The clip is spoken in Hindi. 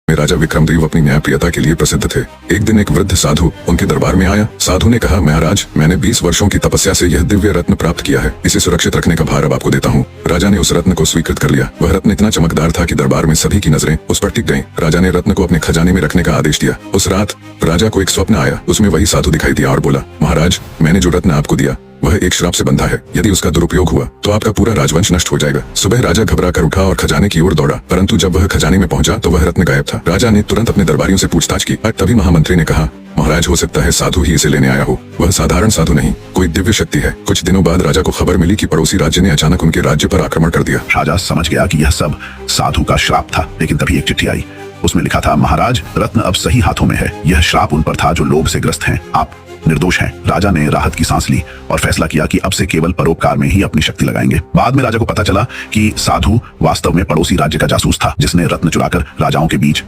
में राजा विक्रमदेव अपनी न्यायप्रियता के लिए प्रसिद्ध थे। एक दिन एक वृद्ध साधु उनके दरबार में आया। साधु ने कहा, महाराज, मैंने 20 वर्षों की तपस्या से यह दिव्य रत्न प्राप्त किया है। इसे सुरक्षित रखने का भार अब आपको देता हूँ। राजा ने उस रत्न को स्वीकृत कर लिया। वह रत्न इतना चमकदार था कि दरबार में सभी की नजरें उस पर टिक गईं। राजा ने रत्न को अपने खजाने में रखने का आदेश दिया। उस रात राजा को एक स्वप्न आया। उसमें वही साधु दिखाई दिया और बोला, महाराज, मैंने जो रत्न आपको दिया वह एक श्राप से बंधा है। यदि उसका दुरुपयोग हुआ तो आपका पूरा राजवंश नष्ट हो जाएगा। सुबह राजा घबरा कर उठा और खजाने की ओर दौड़ा, परंतु जब वह खजाने में पहुंचा तो वह रत्न गायब था। राजा ने तुरंत अपने दरबारियों से पूछताछ की। तभी महामंत्री ने कहा, महाराज, हो सकता है साधु ही इसे लेने आया हो। वह साधारण साधु नहीं, कोई दिव्य शक्ति है। कुछ दिनों बाद राजा को खबर मिली कि पड़ोसी राज्य ने अचानक उनके राज्य पर आक्रमण कर दिया। राजा समझ गया कि यह सब साधु का श्राप था, लेकिन तभी एक चिट्ठी आई। उसमें लिखा था, महाराज, रत्न अब सही हाथों में है। यह श्राप उन पर था जो लोभ से ग्रस्त हैं। आप निर्दोष हैं। राजा ने राहत की सांस ली और फैसला किया कि अब से केवल परोपकार में ही अपनी शक्ति लगाएंगे। बाद में राजा को पता चला कि साधु वास्तव में पड़ोसी राज्य का जासूस था, जिसने रत्न चुराकर राजाओं के बीच